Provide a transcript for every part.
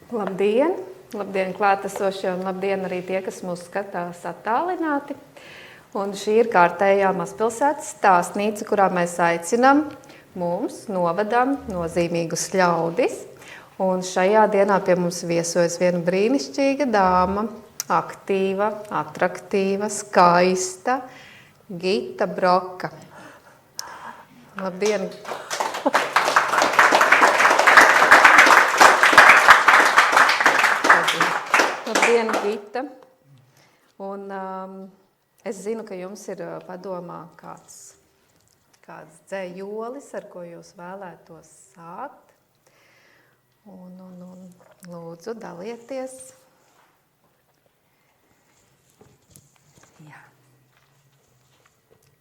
Labdien! Labdien klātesošie un labdien arī tie, kas mūs skatās attālināti. Un šī ir kārtējā mazpilsētas stāstnīca, kurā mēs aicinām mums novadam nozīmīgus ļaudis. Un šajā dienā pie mums viesojas viena brīnišķīga dāma, aktīva, atraktīva, skaista, Gita Broka. Labdien! Labdien, Gita! Un es zinu, ka jums ir padomā kāds dzējolis, ar ko jūs vēlētos sākt. Un lūdzu, dalieties. Jā.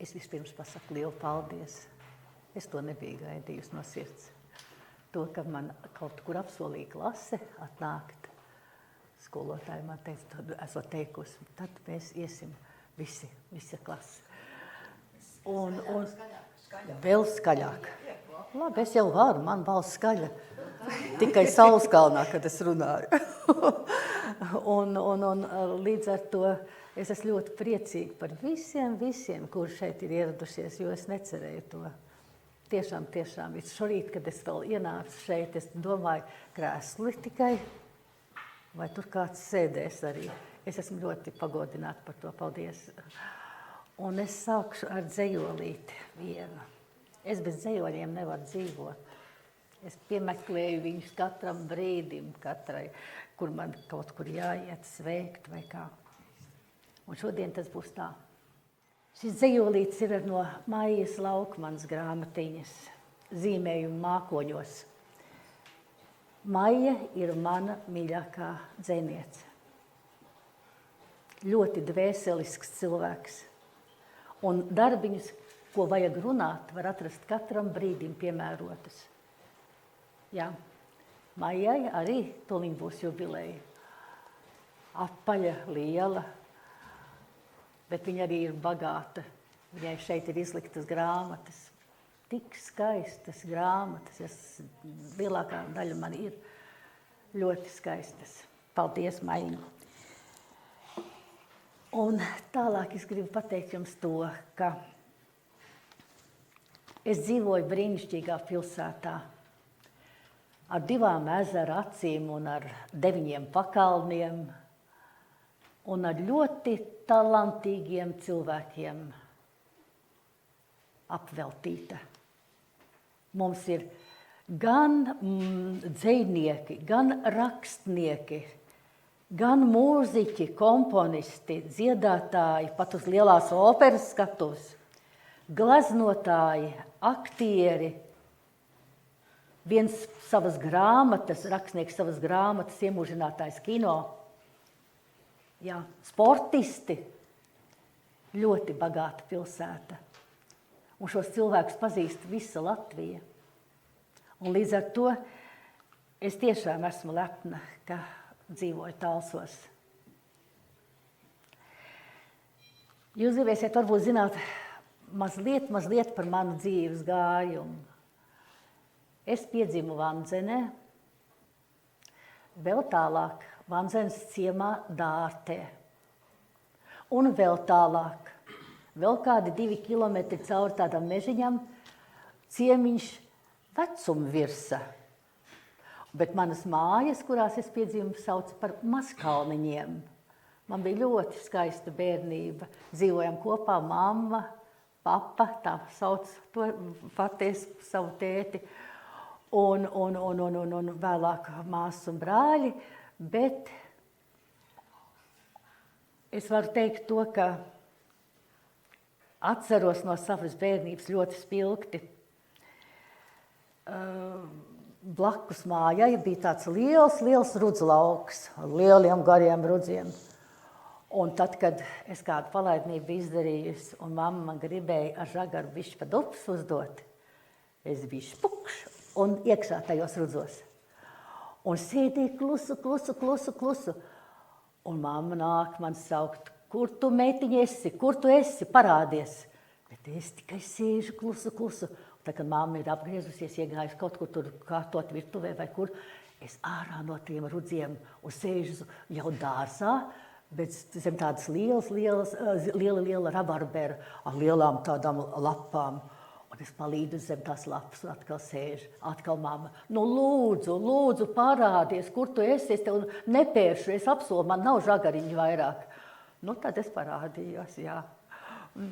Es vispirms pasaku lielu paldies. Es to nebiju gaidījusi no sirds. To, ka man kaut kur apsolīja klase atnākt. Skolotāji man teica, tad esot teikusi, tad mēs iesim visa klase. Un vēl skaļāk. Labi, es jau varu, man balss skaļa. Tikai Sauleskalnā, kad es runāju. un līdz ar to es esmu ļoti priecīga par visiem, kuri šeit ir ieradušies, jo es necerēju to. Tiešām, šorīt, kad es vēl ienācu šeit, es domāju, krēsli tikai, vai tur kāds sēdēs arī. Es esmu ļoti pagodināta par to, paldies. Un es sākšu ar dzejolīti vienu. Es bez dzejoļiem nevaru dzīvot. Es piemeklēju viņus katram brīdim, kur man kaut kur jāiet sveikt vai kā. Un šodien tas būs tā. Šis dzejolītis ir no Maijas Laukmanas grāmatiņas, zīmējumu mākoņos. Maija ir mana mīļākā dzejniece. Ļoti dvēselisks cilvēks. Un darbiņus, ko vajag runāt, var atrast katram brīdim piemērotas. Jā, Maijai arī tūlīt būs jubileja. Apaļa, liela, bet viņa arī ir bagāta. Viņai šeit ir izliktas grāmatas. Tik skaistas grāmatas, lielākā daļa man ir ļoti skaistas. Paldies, Maija! Un tālāk es gribu pateikt jums to, ka es dzīvoju brīnišķīgā pilsētā ar 2 ezeru acīm un ar 9 pakalniem un ar ļoti talantīgiem cilvēkiem apveltīta. Mums ir gan dzejnieki, gan rakstnieki, gan mūziķi, komponisti, dziedātāji, pat uz lielās operas skatuves, gleznotāji, aktieri, viens savas grāmatas, rakstnieks savas grāmatas, iemūžinātājs kino, jā, sportisti, ļoti bagāta pilsēta. Un šos cilvēkus pazīst visa Latvija. Un līdz ar to es tiešām esmu lepna, ka dzīvoju Talsos. Jūs gribēsiet varbūt zināt mazliet par manu dzīves gājumu. Es piedzimu Vandzenē, vēl tālāk Vandzenes ciemā Dārtē. Un vēl tālāk. Vēl kādi 2 kilometri cauri tādam mežiņam, ciemiņš Vecumvirsa. Bet manas mājas, kurās es piedzimu, sauc par Mazkalniņiem. Man bija ļoti skaista bērnība. Dzīvojam kopā mamma, papa, tā sauc to pateic savu tēti, un vēlāk māsas un brāļi. Bet es varu teikt to, ka atceros no savas bērnības ļoti spilgti. Blakus mājai bija tāds liels rudzlauks ar lieliem gariem rudziem. Un tad, kad es kādu palaidnību biju izdarījusi un mamma man gribēja ar žagaru bišķi pa dupus uzdot, es biju špukš un iekšā tajos rudzos. Un sēdīju klusu. Un mamma nāk man saukt, kur tu, meitiņa, esi, kur tu esi, parādies. Bet es tikai sēžu klusu. Tā, kad mamma ir apgriezusies, iegājusi kaut kur tur kārtot virtuvē vai kur, es ārā no tiem rudziem un sēžu jau dārzā, bet zem tādas liela rabarberu ar lielām tādām lapām. Un es palīdu zem tās lapas un atkal sēžu. Atkal mamma, nu lūdzu, parādies, kur tu esi, es tev nepēršu, es apsolu, man nav žagariņu vairāk. Nu, tad es parādījos, jā.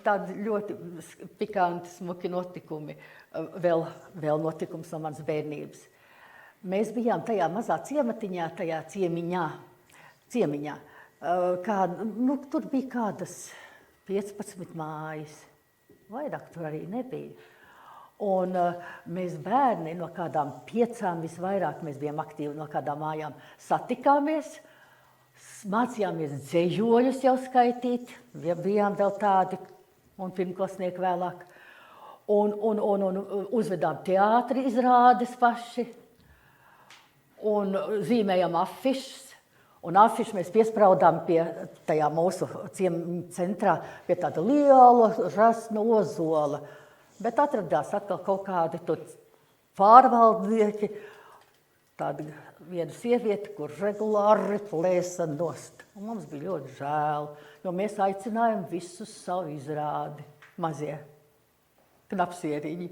Tādi ļoti pikanti, smuki notikumi, vēl notikums no manas bērnības. Mēs bijām tajā mazā ciematiņā, tajā ciemiņā. Tur bija kādas 15 mājas. Vairāk tur arī nebija. Un mēs bērni no kādām 5 visvairāk, mēs bijām aktīvi no kādām mājām, satikāmies, mācījāmies dzejoļus jau skaitīt, bijām vēl tādi un pirmklasnieki vēlāk. Un uzvedām teātri izrādes paši un zīmējām afišas. Un afišu mēs piespraudām pie tajā mūsu centrā pie tāda liela rasna ozola. Bet atradās atkal kaut kādi tur pārvaldnieki, tāda viena sieviete, kur regulāri plēsa nost. Un mums bija ļoti žēl, jo mēs aicinājām visus savu izrādi, mazie knapsieriņi.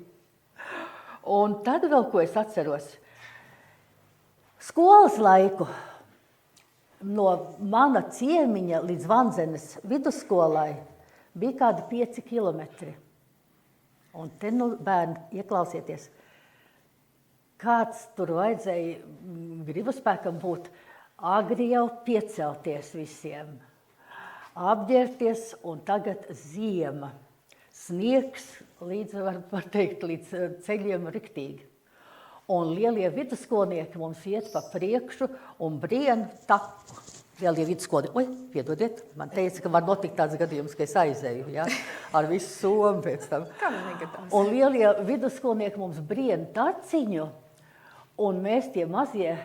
Un tad vēl, ko es atceros, skolas laiku. No mana ciemiņa līdz Vanzenes vidusskolai bija kādi 5 kilometri. Un te bērni, ieklausieties, kāds tur vajadzēja gribaspēkam būt, agri jau piecelties visiem, apģērties un tagad ziema. Sniegs var teikt, līdz ceļiem riktīgi. Un lielie vidusskolnieki mums iet pa priekšu un brien taku. Lielie vidusskolnieki, piedodiet, man teica, ka var notikt tāds gadījums, ka es aizēju, ja, ar visu somu pēc tam. Kam negadās? Un lielie vidusskolnieki mums brien taciņu, un mēs tie mazie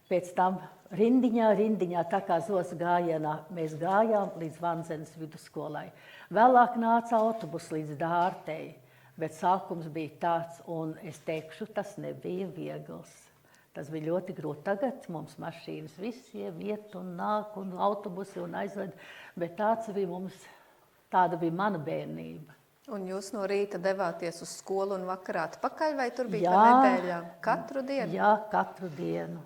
pēc tam rindiņā, tā kā zos gājienā, mēs gājām līdz Vanzenes vidusskolai. Vēlāk nāca autobus līdz Dārtei. Bet sākums bija tāds, un es teikšu, tas nebija viegls. Tas bija ļoti grūti. Tagad mums mašīnas visiem iet un nāk, un autobusi un aizved, bet tāda bija mana bērnība. Un jūs no rīta devāties uz skolu un vakarā atpakaļ, vai tur bija pa nedēļām? Katru dienu? Jā, katru dienu.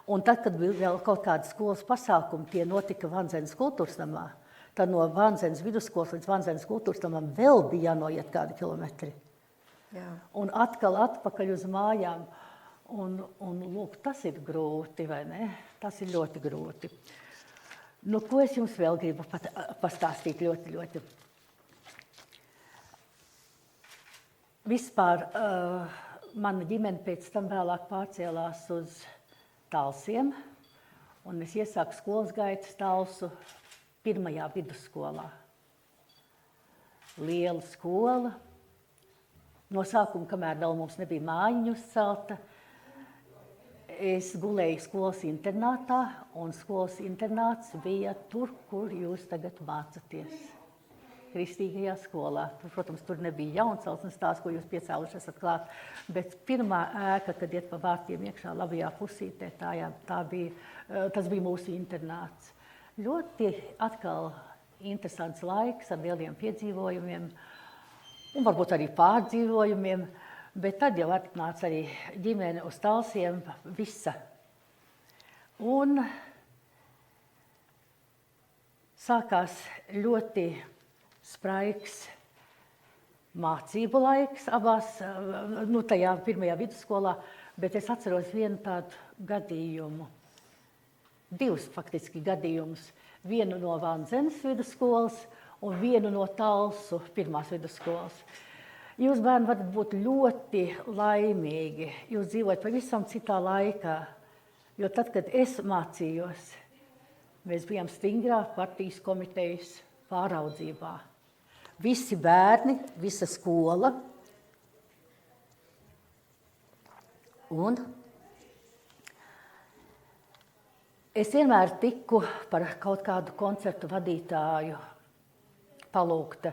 Un tad, kad bija vēl kaut kāda skolas pasākumi, tie notika Vanzenes kultūras namā. Tad no Vanzenes vidusskolas līdz Vanzenes kultūras namam vēl bija jānoiet kādi kilometri. Jā. Un atkal atpakaļ uz mājām. Un lūk, tas ir grūti, vai ne? Tas ir ļoti grūti. Nu, ko es jums vēl gribu pastāstīt ļoti. Vispār mana ģimene pēc tam vēlāk pārcēlās uz Talsiem. Un es iesāku skolas gaitas Talsu pirmajā vidusskolā. Liela skola. No sākuma, kamēr vēl mums nebija mājiņa uzcelta, es gulēju skolas internātā, un skolas internāts bija tur, kur jūs tagad mācaties. Kristīgajā skolā. Protams, tur nebija Jaunceltnes tās, ko jūs piecēluši esat klāt, bet pirmā ēka, kad iet pa vārtiem iekšā labajā pusītē, tas bija mūsu internāts. Ļoti atkal interesants laiks ar lieliem piedzīvojumiem un varbūt arī pārdzīvojumiem, bet tad jau atnāca arī ģimene uz Talsiem visa. Un sākās ļoti spraigs mācību laiks abās, tajā pirmajā vidusskolā, bet es atceros vienu tādu gadījumu. 2 faktiski gadījumus. Vienu no Vanzenes vidusskolas un vienu no Talsu pirmās vidusskolas. Jūs, bērni, varat būt ļoti laimīgi. Jūs dzīvojat pavisam citā laikā. Jo tad, kad es mācījos, mēs bijām stingrā partijas komitejas pāraudzībā. Visi bērni, visa skola. Un es vienmēr tiku par kaut kādu koncertu vadītāju palūgta.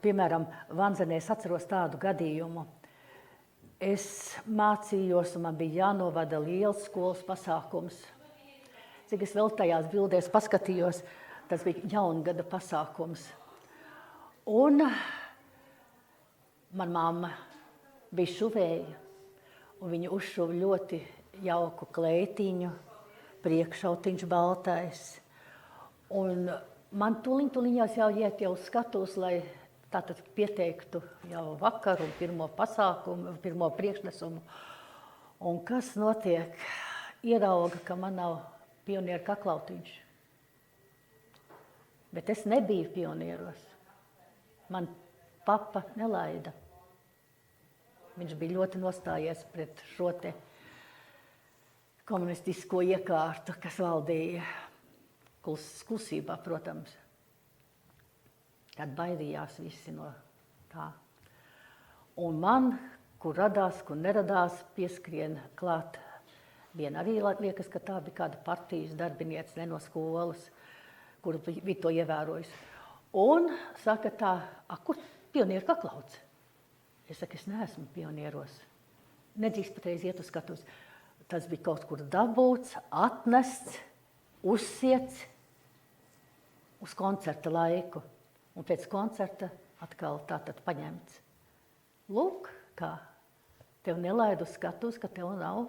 Piemēram, Vanzenē es atceros tādu gadījumu. Es mācījos, un man bija jānovada liels skolas pasākums. Cik es vēl tajās bildēs paskatījos, tas bija jaungada pasākums. Un man mamma bija šuvēja, un viņa uzšuva ļoti jauku kleitiņu, priekšautiņš baltais. Un man tuliņās jau iet jau skatos, lai tātad pieteiktu jau vakaru, pirmo pasākumu, pirmo priekšnesumu. Un kas notiek? Ierauga, ka man nav pionieru kaklautiņš. Bet es nebiju pionieros. Man papa nelaida. Viņš bija ļoti nostājies pret šo te komunistisko iekārtu, kas valdīja klusībā, protams. Kad baidījās visi no tā. Un man, kur radās, kur neradās, pieskrien klāt. Viena arī liekas, ka tā bija kāda partijas darbiniece, ne no skolas, kur bija to ievērojusi. Un saka tā, kur pionieru kaklauts? Es saku, es neesmu pionieros. Nedrīkst patreiz iet uz skatus. Tas bija kaut kur dabūts, atnests, uzsiets uz koncerta laiku. Un pēc koncerta atkal tātad paņemts. Lūk, kā tev nelaid uz skatus, ka tev nav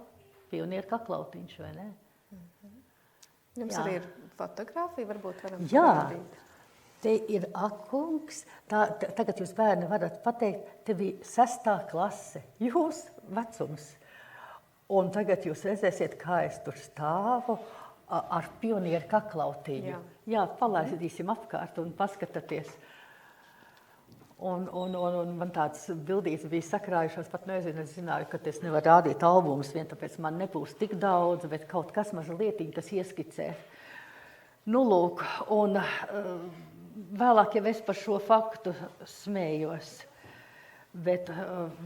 pionieru kaklautiņš, vai ne? Jums arī ir fotogrāfija, varbūt varam parādīt. Te ir akungs. Tagad jūs bērni varat pateikt, te bija 6. klase, jūs vecums. Un tagad jūs redzēsiet, kā es tur stāvu ar pionieru kaklautiņu. Jā, palaidīsim apkārt un paskatāties. Un man tāds bildītes bija sakrājušās, pat nezinu, es zināju, ka es nevaru rādīt albumus vien, tāpēc man nebūs tik daudz, bet kaut kas mazlietiņ, kas ieskicē. Nu, lūk, un vēlāk jau es par šo faktu smējos. Bet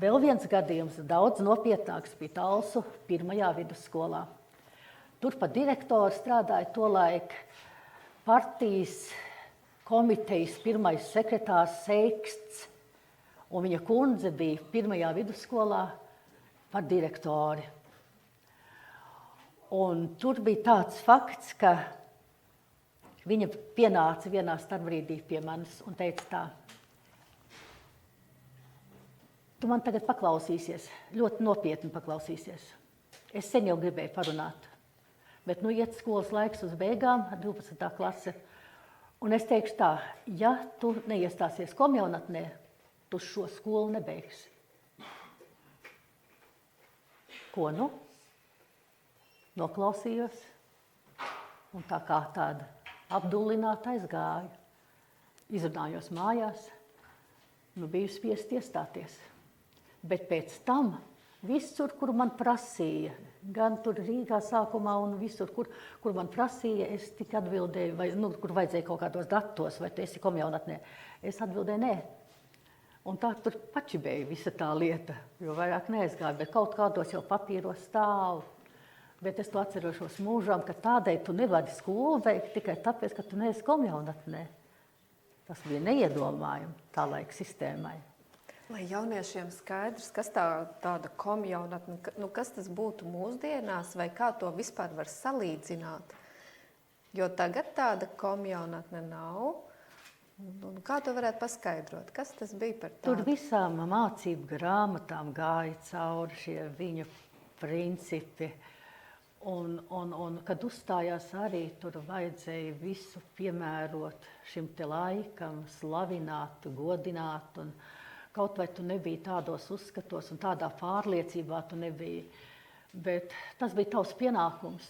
vēl viens gadījums, daudz nopietnāks, bija Talsu 1. vidusskolā. Tur pa direktoru strādāja tolaik partijas komitejas pirmais sekretārs Seiksts, un viņa kundze bija 1. vidusskolā par direktori. Un tur bija tāds fakts, ka viņa pienāca vienā starpbrīdī pie manis un teica tā: tu man tagad paklausīsies, ļoti nopietni paklausīsies. Es sen jau gribēju parunāt, bet nu iet skolas laiks uz beigām, 12. klase. Un es teikšu tā, ja tu neiestāsies komjaunatnē, tu šo skolu nebeigsi. Ko nu? Noklausījos, un tā kā tāda apdullināta aizgāju. Izrunājos mājās, nu biju spiest iestāties. Bet pēc tam visur, kur man prasīja, gan tur Rīgā sākumā un visur, kur man prasīja, es tik atbildēju, vai, kur vajadzēja kaut kādos datos, vai tu esi komjaunatnē. Es atbildēju, nē. Un tā tur pačibēja visa tā lieta, jo vairāk neaizgāja, bet kaut kādos jau papīros stāv. Bet es to atcerošos mūžām, ka tādēļ tu nevari skolu veikt tikai tāpēc, ka tu neesi komjaunatnē. Tas bija neiedomājumi tā laika sistēmai. Lai jauniešiem skaidrs, kas tāda komjaunatne, kas tas būtu mūsdienās, vai kā to vispār var salīdzināt? Jo tagad tāda komjaunatne nav. Un kā to varētu paskaidrot? Kas tas bija par tādu? Tur visām mācību grāmatām gāja cauri šie viņa principi. Un kad uzstājās arī, tur vajadzēja visu piemērot šim te laikam, slavināt, godināt. Un kaut vai tu nebija tādos uzskatos un tādā pārliecībā tu nebija. Bet tas bija tavs pienākums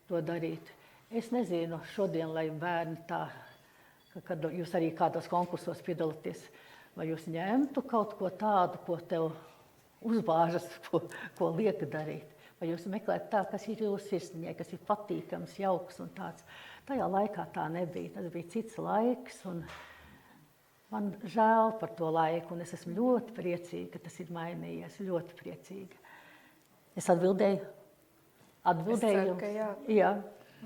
to darīt. Es nezinu šodien, lai bērni tā, kad jūs arī kādos konkursos piedalāties, vai jūs ņemtu kaut ko tādu, ko tev uzbāžas, ko liek darīt. Vai jūs meklējat tā, kas ir jūsu sirsniņai, kas ir patīkams, jauks un tāds. Tajā laikā tā nebija. Tas bija cits laiks un man žēl par to laiku, un es esmu ļoti priecīga, ka tas ir mainījies, ļoti priecīga. Es atbildēju Es ceru, ka jā. Jā.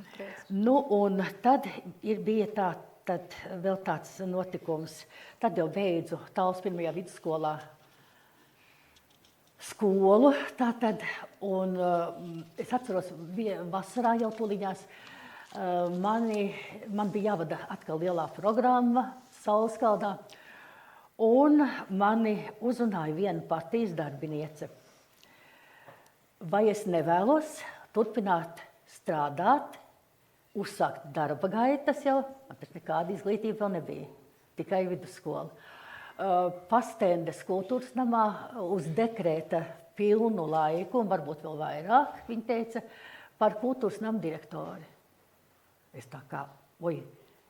Okay. Nu, un tad bija vēl tāds notikums. Tad jau beidzu Talsu 1. vidusskolā skolu tātad, un es atceros vasarā jau tuliņās, man bija jāvada atkal lielā programma Sauleskaldā, un mani uzrunāja viena partijas darbiniece. Vai es nevēlos turpināt strādāt, uzsākt darba gaitas jau, man taču nekāda izglītība vēl nebija, tikai vidusskola. Pastendes kultūras namā uz dekrēta pilnu laiku, un varbūt vēl vairāk, viņa teica, par kultūras namu direktori. Es tā kā,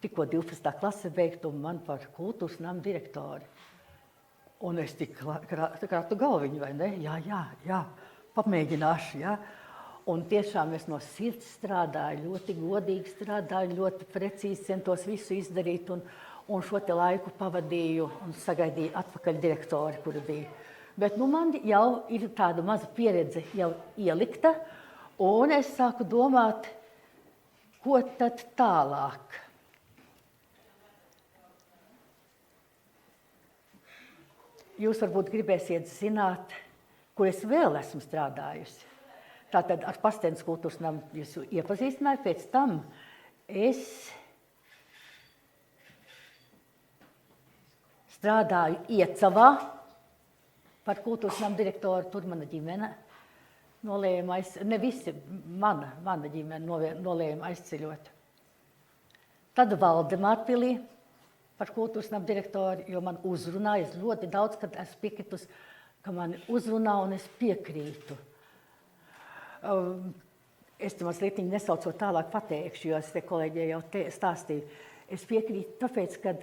tikko 12. klase beigtu, un man par kultūras namu direktori. Un es tik krātu galviņu, vai ne? Jā, pamēģināšu, jā. Un tiešām es no sirds strādāju, ļoti godīgi strādāju, ļoti precīzi centos visu izdarīt, un šo te laiku pavadīju un sagaidīju atpakaļ direktori, kuri bija. Bet man jau ir tāda maza pieredze jau ielikta, un es sāku domāt, ko tad tālāk. Jūs varbūt gribēsiet zināt, kur es vēl esmu strādājusi. Tātad ar Pastendes kultūras namu jūs iepazīstināju, pēc tam es strādāju Iecavā par kultūras namu direktoru, tur mana ģimene nolēma ne visi, mana ģimene nolēma aizceļot. Tad Valdemārpilī par kultūras namu direktoru, jo man uzrunāja, es ļoti daudz, kad esmu piekritus, ka mani uzrunā un es piekrītu. Es te mazliet nesaucot tālāk pateikšu, jo es te kolēģiem jau stāstīju. Es piekrītu tāpēc, ka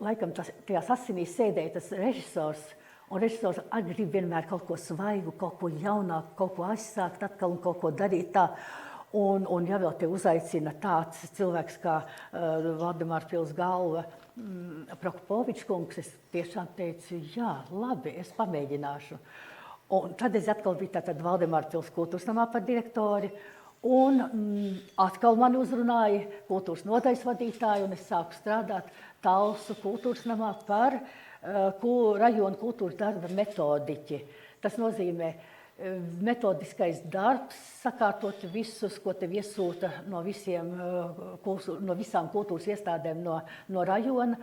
laikam tajās asinīs sēdēja tas režisors, un režisors grib vienmēr kaut ko svaigu, kaut ko jaunāku, kaut ko aizsākt atkal un kaut ko darīt tā. Un ja vēl te uzaicina tāds cilvēks kā Valdemārpils galva, Prokopovičs kungs, es tiešām teicu, jā, labi, es pamēģināšu. Un tad es atkal biju tātad Valdemārpils kultūras namā par direktori, un atkal mani uzrunāja kultūras nodaļas vadītāju, un es sāku strādāt Talsu kultūras namā par rajonu kultūras darba metodiķi. Tas nozīmē metodiskais darbs, sakārtot visus, ko tev iesūta no visām kultūras iestādēm no rajona,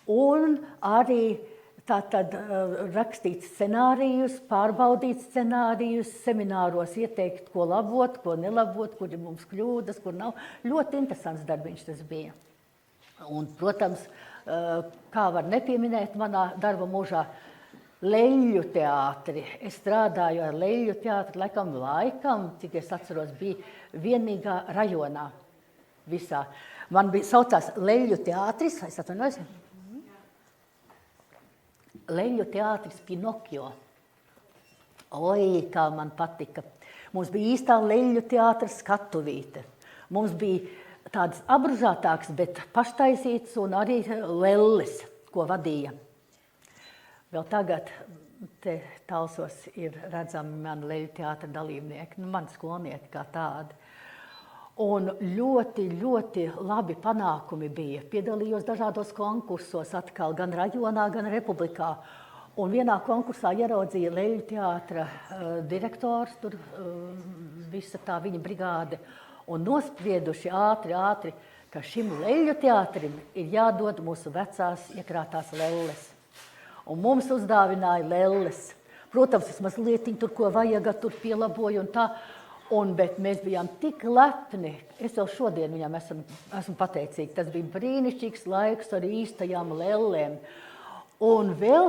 un arī tātad rakstīt scenārijus, pārbaudīt scenārijus, semināros ieteikt, ko labot, ko nelabot, kur ir mums kļūdas, kur nav. Ļoti interesants darbiņš tas bija. Un, protams, kā var nepieminēt manā darba mūžā, Leļļu teātri. Es strādāju ar Leļļu teātri, laikam, cik es atceros, bija vienīgā rajonā visā. Man bija saucās Leļļu teātris, es atvainojos, Leļļu teātris Pinokio. Kā man patika. Mums bija īstā Leļļu teātra skatuvīte. Mums bija tādas apbružātākas, bet paštaisītas un arī lelles, ko vadīja. Vēl tagad te Talsos ir redzami mani Leļļu teātra dalībnieki, mani skolnieki kā tādi. Un ļoti, ļoti labi panākumi bija. Piedalījos dažādos konkursos atkal, gan rajonā, gan republikā. Un vienā konkursā ieraudzīja Leļļu teātra direktors, tur visa tā viņa brigāde, un nosprieduši ātri, ka šim Leļļu teātrim ir jādod mūsu vecās iekrātās lelles. Un mums uzdāvināja lelles. Protams, es mazliet tur, ko vajag, tur pielaboju un tā. Bet mēs bijām tik lepni. Es vēl šodien viņam esmu pateicīga. Tas bija brīnišķīgs laiks ar īstajām lellēm. Un vēl,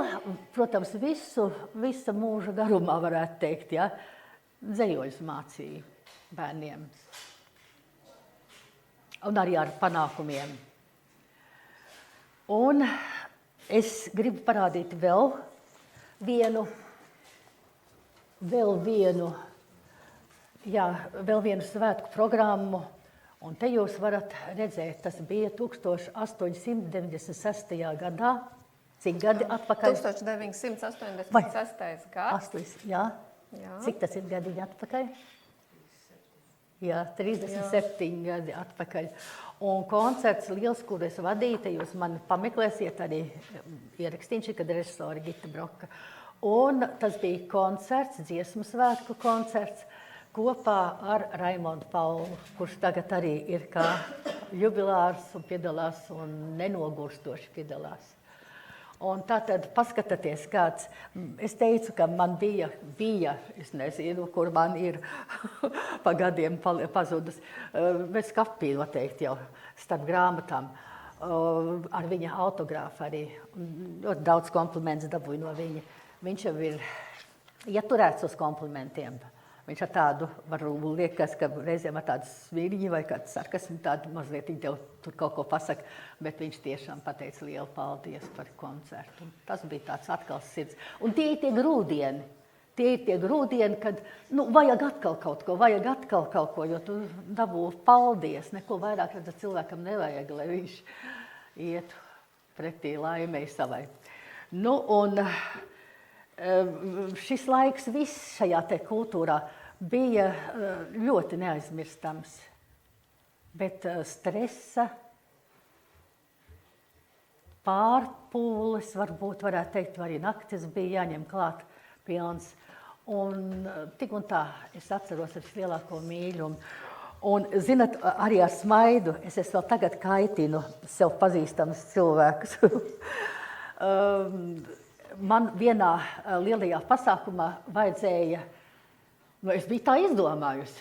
protams, visa mūža garumā varētu teikt, ja, dzejoļus mācīja bērniem. Un arī ar panākumiem. Un es gribu parādīt vēl vienu svētku programmu, un te jūs varat redzēt, tas bija 1896. gadā. Cik gadi atpakaļ? 1986. gads. Jā. Cik tas ir gadiņi atpakaļ? Jā, 37 gadi atpakaļ. Un koncerts liels, kur es vadīju, te jūs mani pameklēsiet arī ierakstīšu, kad režisori Gita Broka. Un tas bija koncerts, dziesmu svētku koncerts, kopā ar Raimondu Paulu, kurš tagad arī ir kā jubilārs un piedalās un nenogurstoši piedalās. Un tātad paskatieties kāds, es teicu, ka man bija, es nezinu, kur man ir pa gadiem pazudus, bet skapī noteikti jau starp grāmatām, ar viņa autogrāfu arī, ļoti daudz kompliments dabūju no viņa. Viņš jau ir ieturēts uz komplimentiem. Viņš ar tādu, varbūt liekas, ka reizēm ar tādu svīriņu vai kādu sarkasmu tādu mazliet tev tur kaut ko pasaka, bet viņš tiešām pateica lielu paldies par koncertu. Un tas bija tāds atkal sirds. Un tie ir tie grūdieni, kad, vajag atkal kaut ko, jo tu dabū paldies, neko vairāk, tad cilvēkam nevajag, lai viņš ietu pretī laimei savai. Un šis laiks viss šajā te kultūrā bija ļoti neaizmirstams, bet stresa, pārpūles, varbūt varētu teikt, arī naktis bija jāņem klāt pilns. Un tik un tā, es atceros ar lielāko mīļumu. Un, zinat, arī ar smaidu, es vēl tagad kaitinu sev pazīstamas cilvēkus. Man vienā lielajā pasākumā vajadzēja, es biju tā izdomājusi,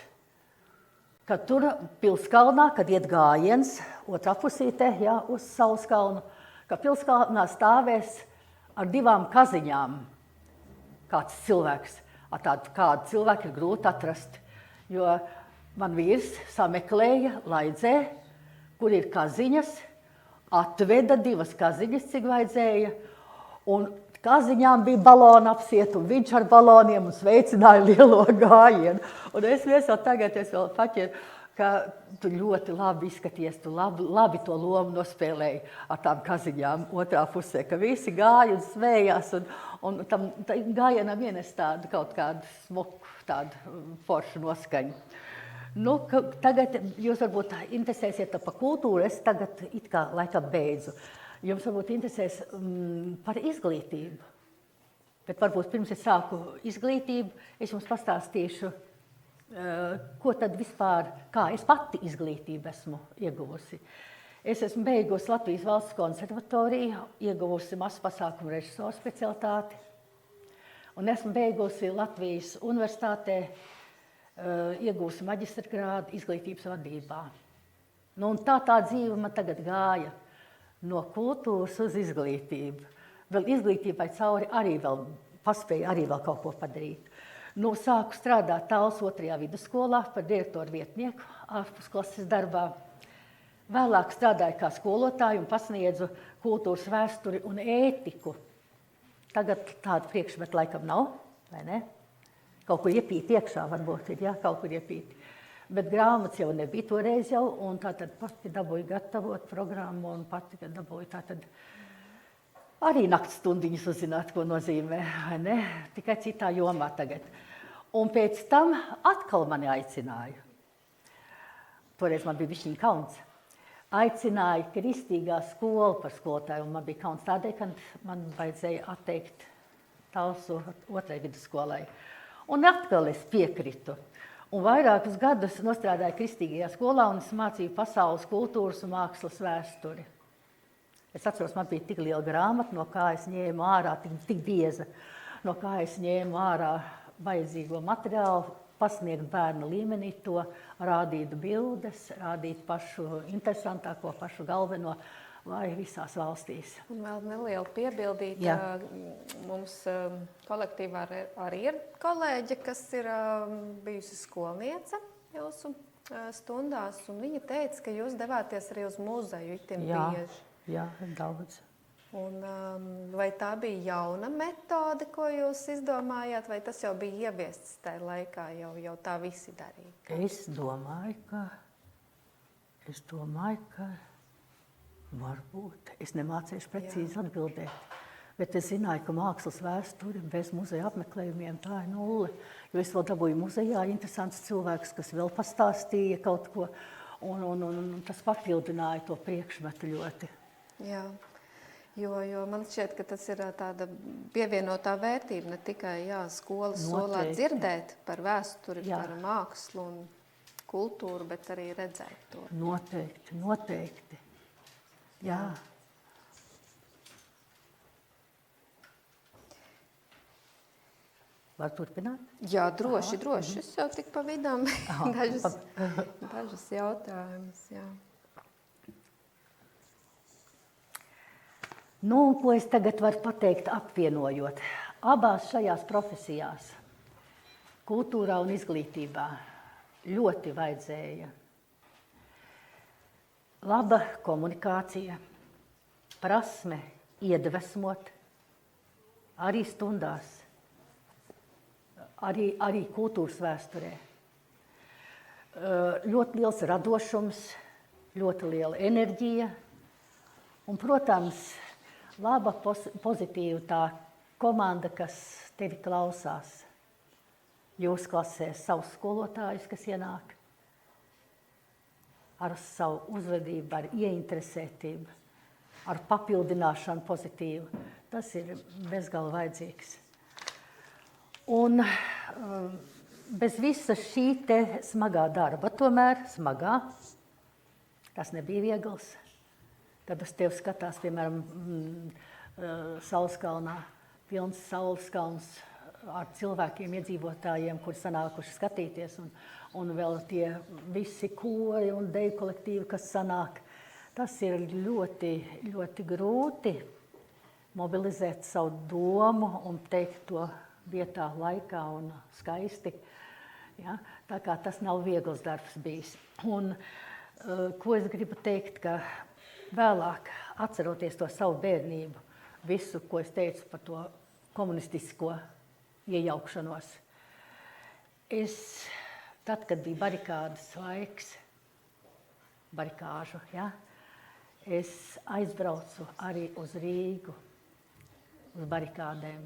ka tur Pilskalnā, kad iet gājiens, otrā pusītē, uz Saulskalnu, ka Pilskalnā stāvēs ar 2 kaziņām kāds cilvēks. Kādu cilvēku ir grūti atrast, jo man vīrs sameklēja Laidzē, kur ir kaziņas, atveda 2 kaziņas, cik vajadzēja, un kaziņām bija balona apsiet, un viņš ar baloniem un sveicināja lielo gājienu. Un es vēl tagad paķeru, ka tu ļoti labi izskaties, tu labi to lomu nospēlēji ar tām kaziņām otrā pusē, ka visi gāja un svējās, un tam gājienam ienes tādu kaut kādu smuku, tādu foršu noskaņu. Tagad jūs varbūt interesēsiet par kultūru, es tagad it kā laikam beidzu. Jums varbūt interesēs par izglītību, bet varbūt pirms es sāku izglītību, es jums pastāstīšu, ko tad vispār, kā es pati izglītību esmu ieguvusi. Es esmu beigusi Latvijas Valsts konservatoriju, ieguvusi masu pasākumu režisoru specialitāti, un esmu beigusi Latvijas universitātē, ieguvusi maģistra grādu izglītības vadībā. Un tā dzīve man tagad gāja. No kultūras uz izglītību. Vēl izglītībai cauri arī vēl paspēju arī vēl kaut ko padarīt. Sāku strādāt Tāls 2. vidusskolā par direktoru vietnieku ārpusklases darbā. Vēlāk strādāju kā skolotāju un pasniedzu kultūras vēsturi un ētiku. Tagad tādu priekšmetu laikam nav, vai ne? Kaut kur iepīt iekšā varbūt ir, kaut kur iepīt. Bet grāmatas jau nebija toreiz jau, un tātad pati dabūju gatavot programmu, un pati dabūju tātad arī nakts stundiņas uzzināt, ko nozīmē, vai ne? Tikai citā jomā tagad. Un pēc tam atkal mani aicināja. Toreiz man bija bišķiņ kauns. Aicināja Kristīgā skola par skolotāju, un man bija kauns tādēļ, ka man vajadzēja atteikt Talsu 2. vidusskolai. Un atkal es piekritu. Un vairākus gadus nostrādāju Kristīgajā skolā un es mācīju pasaules kultūras un mākslas vēsturi. Es atceros, man bija tik liela grāmata, no kā es ņēmu ārā, tik bieza, no kā es ņēmu ārā vajadzīgo materiālu, pasniegt bērnu līmenī to, rādīt bildes, rādīt pašu interesantāko, pašu galveno, vai visās valstīs. Un vēl neliela piebildīt, mums kolektīvā arī ir kolēģe, kas ir bijusi skolniece jūsu stundās, un viņa teica, ka jūs devāties arī uz muzeju itin bieži. Jā, daudz. Un vai tā bija jauna metode, ko jūs izdomājāt, vai tas jau bija ieviests tajā laikā, jau tā visi darīja? Es domāju, ka varbūt. Es nemācīšu precīzi atbildēt, bet es zināju, ka mākslas vēsture bez muzeja apmeklējumiem tā ir nulle. Jo es vēl dabūju muzejā interesants cilvēks, kas vēl pastāstīja kaut ko, un tas papildināja to priekšmetu ļoti. Jā. Jo man šķiet, ka tas ir tāda pievienotā vērtība, ne tikai skolas solā dzirdēt par vēsturi, par mākslu un kultūru, bet arī redzēt to. Noteikti. Jā. Var turpināt? Jā, droši. Es jau tik pa vidām dažas jautājumus, jā. Nu, ko es tagad varu pateikt apvienojot? Abās šajās profesijās, kultūrā un izglītībā, ļoti vajadzēja laba komunikācija, prasme iedvesmot, arī stundās, arī kultūras vēsturē. Ļoti liels radošums, ļoti liela enerģija un, protams, laba, pozitīva tā komanda, kas tevi klausās. Jūs klasē savus skolotājus, kas ienāk ar savu uzvedību, ar ieinteresētību, ar papildināšanu pozitīvu. Tas ir bezgalīgi vajadzīgs. Un bez visa šī te smagā darba, tomēr smagā, tas nebija viegls. Kad uz tevi skatās, piemēram, Sauleskalnā, pilns Sauleskalns ar cilvēkiem, iedzīvotājiem, kuri sanākuši skatīties, un vēl tie visi kori un deju kolektīvi, kas sanāk. Tas ir ļoti, ļoti grūti mobilizēt savu domu un teikt to vietā, laikā un skaisti. Ja? Tā kā tas nav viegls darbs bijis. Un ko es gribu teikt, ka vēlāk, atceroties to savu bērnību, visu, ko es teicu par to komunistisko iejaukšanos, tad, kad bija barikādas laiks, barikāžu, es aizbraucu arī uz Rīgu, uz barikādēm.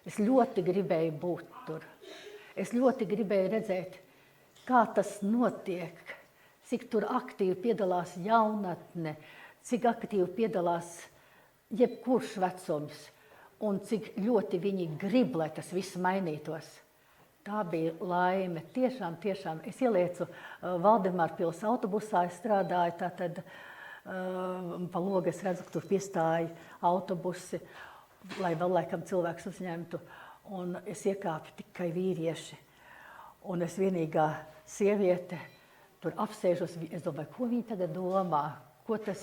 Es ļoti gribēju būt tur. Es ļoti gribēju redzēt, kā tas notiek, cik tur aktīvi piedalās jaunatne, cik aktīvi piedalās jebkurš vecums un cik ļoti viņi grib, lai tas viss mainītos. Tā bija laime. Tiešām. Es ieliecu Valdemārpils autobusā, es strādāju, tātad pa logu es redzu, ka tur piestāja autobusi, lai vēl laikam cilvēks uzņemtu. Un es iekāpu tikai vīrieši. Un es vienīgā sieviete tur apsēžos, es domāju, ko viņi tagad domā, ko tas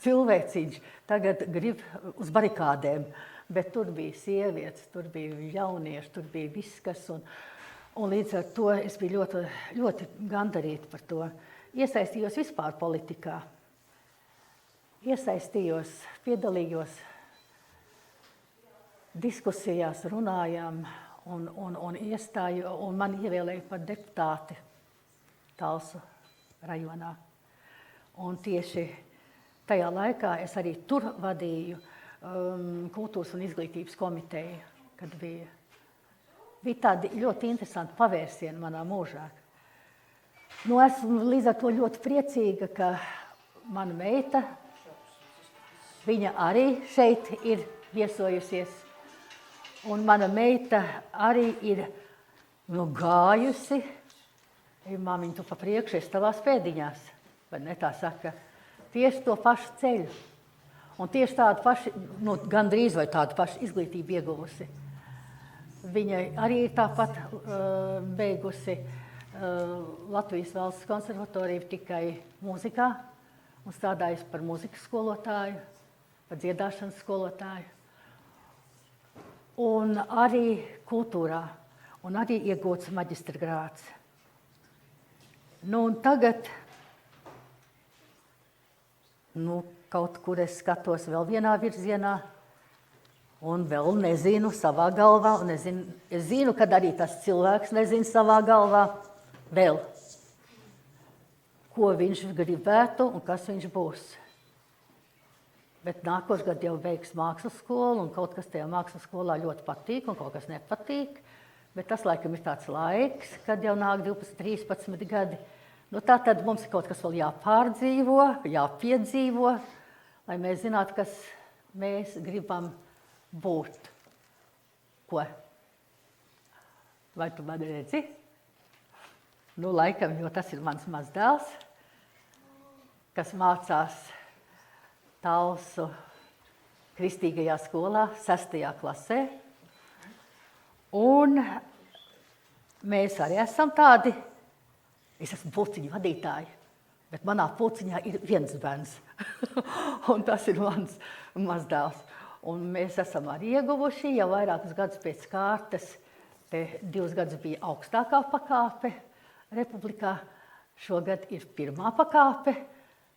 cilvēciņš tagad grib uz barikādēm. Bet tur bija sievietes, tur bija jaunieši, tur bija viss, kas. Un līdz ar to es biju ļoti, ļoti gandarīta par to. Iesaistījos vispār politikā. Iesaistījos, piedalījos diskusijās, runājām un iestāju, un man ievēlēja par deputāti Talsu rajonā. Un tieši tajā laikā es arī tur vadīju kultūras un izglītības komiteju, kad bija tādi ļoti interesanti pavērsieni manā mūžā. Nu, esmu līdz ar to ļoti priecīga, ka mana meita, viņa arī šeit ir viesojusies. Un mana meita arī ir gājusi, māmiņa tu pa priekšu, es tavās pēdiņās, vai ne tā saka, tieši to pašu ceļu. Un tieši tādu pašu, gandrīz vai tādu pašu izglītību ieguvusi. Viņa arī ir tāpat beigusi Latvijas valsts konservatoriju tikai mūzikā un strādājusi par mūzikas skolotāju, par dziedāšanas skolotāju. Un arī kultūrā, un arī iegūts maģistra grāds. Nu, un tagad, kaut kur es skatos vēl vienā virzienā, un vēl nezinu savā galvā, un es zinu, kad arī tas cilvēks nezina savā galvā vēl, ko viņš gribētu un kas viņš būs. Bet nākošais gads jau beigs mākslas skolu, un kaut kas tajā mākslas skolā ļoti patīk, un kaut kas nepatīk. Bet tas laikam ir tāds laiks, kad jau nāk 12, 13 gadi. Nu, tā tad mums ir kaut kas vēl jāpārdzīvo, jāpiedzīvo, lai mēs zinātu, kas mēs gribam būt. Ko? Vai tu mani redzi? Nu, laikam, jo tas ir mans mazdēls, kas mācās Talsu kristīgajā skolā, 6. klasē. Un mēs arī esam tādi, es esmu pulciņu vadītāji, bet manā pulciņā ir viens bērns. Un tas ir mans mazdēls. Un mēs esam arī ieguvuši jau vairākus gadus pēc kārtas. Te 2 gadus bija augstākā pakāpe republikā. Šogad ir 1. pakāpe.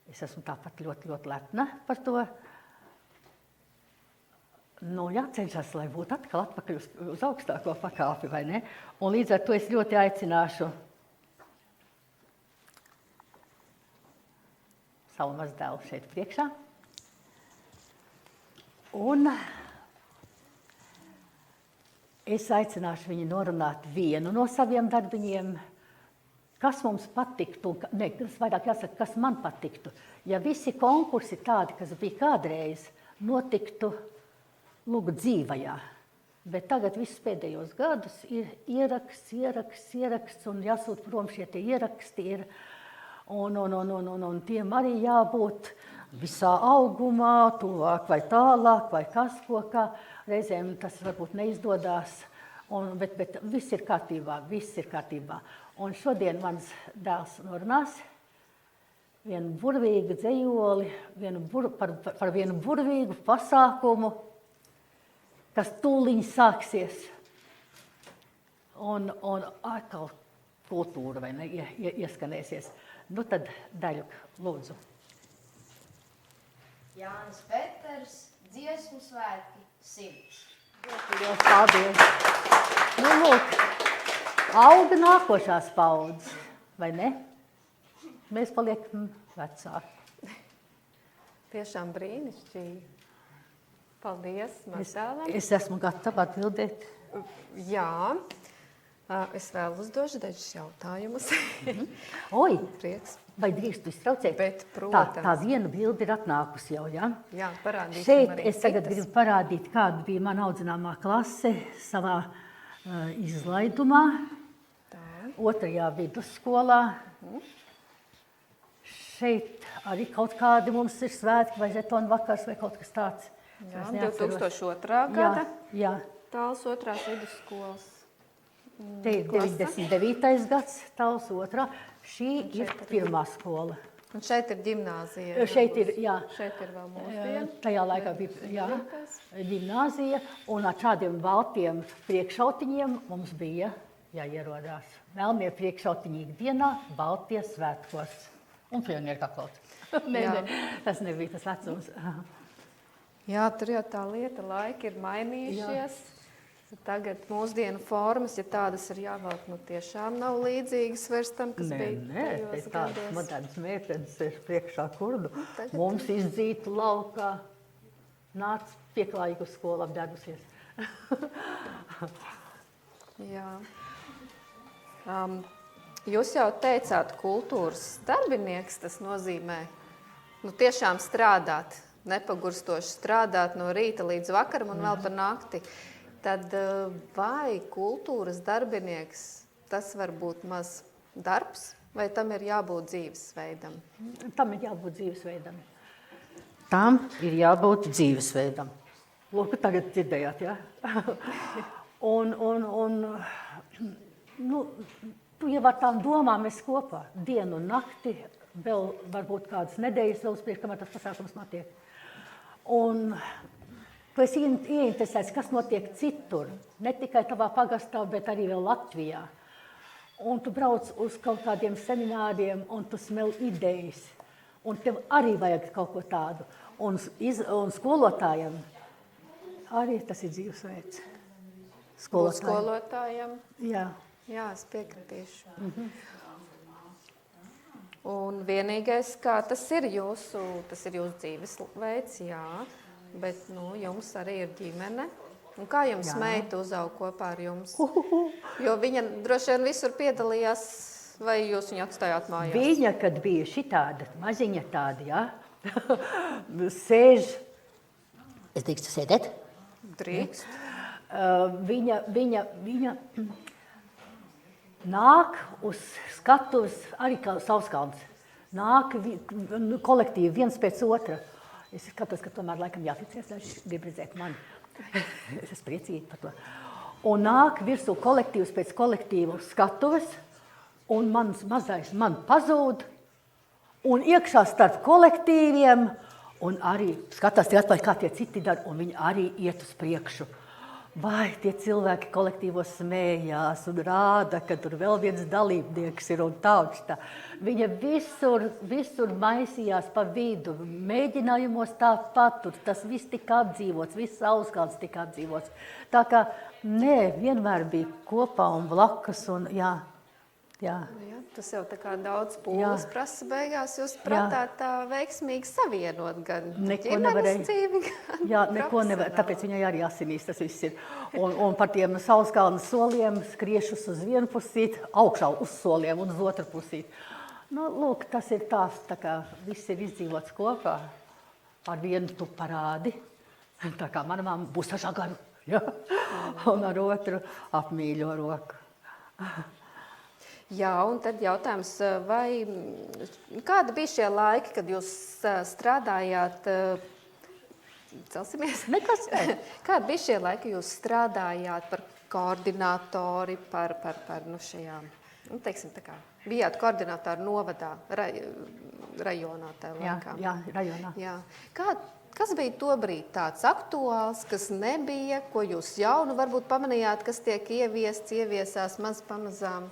Es esmu tāpat ļoti, ļoti lepna par to. Nu, jācenšas, lai būtu atkal atpakaļ uz augstāko pakāpi, vai ne? Un līdz ar to es ļoti aicināšu savu mazdēlu šeit priekšā. Un es aicināšu viņu norunāt vienu no saviem darbiņiem, kas mums patiktu, ne, tas vairāk jāsaka, kas man patiktu. Ja visi konkursi tādi, kas bija kādreiz, notiktu dzīvajā. Bet tagad visus pēdējos gadus ir ieraksts un jāsūt prom šie tie ieraksti ir. Un tiem arī jābūt visā augumā, tuvāk vai tālāk, vai kas ko kā. Reizēm tas varbūt neizdodās, bet viss ir kārtībā, Un šodien mans dēls norunās vienu burvīgu dzejoli, par vienu burvīgu pasākumu, kas tūliņ sāksies. Un atkal kultūra vai ne, ieskanēsies. Nu tad, Daļuk, lūdzu. Jānis Peters, dziesmu svētki 100. Ļoti paldies. Nu, lūk, auga nākošās paudzes, vai ne? Mēs paliekam vecāki. Tiešām brīnišķīgi. Paldies, mazdēlam. Es esmu gatava atbildēt. Jā, es vēl uzdošu dažus jautājumus. Oi, Prieks. vai drīkst iztraucēt? Bet, protams. Tā viena bilde ir atnākusi jau, ja? Jā, parādīsim Šeit arī es tagad citas. gribu parādīt, kāda bija mana audzināmā klase savā izlaidumā, Tā. 2. vidusskolā. Šeit arī kaut kādi mums ir svētki vai žetonu vakars vai kaut kas tāds. Jā, Es neatceros. 2002. gada. Jā, Tāls 2. vidusskolas. te ir klase. 99. gads, Tals 2. Šī ir 1. skola. Un šeit ir ģimnāzija. Šeit ir, jā. Šeit ir vēl mūsdiena. Tajā laikā bija ģimnāzija, un ar šādiem baltiem priekšautiņiem mums bija jāierodās. Melnie priekšautiņi ikdienā, baltie svētkos. Un pionieru kaklot. Jā. Tas nebija tas vecums. Jā, tur jau tā lieta, laiki ir mainījušies. Tagad mūsdienu formas, ja tādas ir jāvelk, nu tiešām nav līdzīgas vairs tam, kas bija tajos tādas gados. modernas meitenes ir priekšā kurdu. Tagad- Mums izdzītu laukā, nāc pieklājīgi uz skolu apģērbusies. Jā. Jūs jau teicāt, kultūras darbinieks, tas nozīmē tiešām strādāt, nepagurstoši strādāt no rīta līdz vakaram un vēl par nakti. Tad vai kultūras darbinieks, tas var būt maz darbs, vai tam ir jābūt dzīvesveidam? Tam ir jābūt dzīvesveidam. Tam ir jābūt dzīvesveidam. Lūk, tagad dzirdējāt, jā? Tu jau ar tām domām esi kopā. Dienu un nakti, vēl varbūt kādas nedēļas vēl uz priekšu, kamēr tas pasākums notiek. Un tu esi ieinteresēts, kas notiek citur. Ne tikai tavā pagastā, bet arī vēl Latvijā. Un tu brauc uz kaut kādiem semināriem, un tu smel idejas. Un tev arī vajag kaut ko tādu. Un skolotājiem arī tas ir dzīvesveids. Skolotājiem? Jā. Jā, es piekritīšu. Un vienīgais, kā tas ir jūsu dzīvesveids, jā, bet jums arī ir ģimene. Un kā jums meita uzaug kopā ar jums? Jo viņa droši vien visur piedalījās, vai jūs viņu atstājāt mājās? Viņa, kad bija šitāda, maziņa tāda, jā, sēž Es drīkstu sēdēt? Drīkst. Viņa nāk uz skatuves, arī kā Sauskalns. Nāk kolektīvi viens pēc otra. Es skatos, ka tomēr laikam jāticies, lai viņš grib redzēt mani. Es esmu priecīga par to. Un nāk virsū kolektīvs pēc kolektīvu skatuves, un mans mazais man pazūd, un iekšā starp kolektīviem, un arī skatās tie atpakaļ, kā tie citi dara, un viņi arī iet uz priekšu. Vai tie cilvēki kolektīvos smējās un rāda, ka tur vēl viens dalībnieks ir un tā. Viņa visur maisījās pa vidu, mēģinājumos tāpat, tur tas viss tika apdzīvots, viss Sauskalns tika apdzīvots. Tā kā, vienmēr bija kopā un blakus un jā. Tas jau tā kā daudz pūles prasa beigās, jūs prātāt tā veiksmīgi savienot gan ģimenes dzīvi, gan neko nevar, tāpēc viņai arī asinīs tas viss ir. Un par tiem Sauskalnas soliem skriešus uz vienu pusīt, augšā uz soliem un uz otru pusīt. Nu, lūk, tas ir tā kā viss ir izdzīvots kopā, ar vienu tu parādi, tā kā mana mamma būs ar žagaru, ja? Un ar otru apmīļo roku. Jā, un tad jautājums, kādi bija šie laiki, kad jūs strādājāt, celsimies? Nekas. Kādi bija šie laiki, jūs strādājāt par koordinātori, par šajām, teiksim tā kā, bijāt koordinātori novadā, rajonā tajā laikā? Jā, rajonā. Jā. Kas bija tobrīd tāds aktuāls, kas nebija, ko jūs jaunu varbūt pamanījāt, kas tiek ieviesās maz pamazām?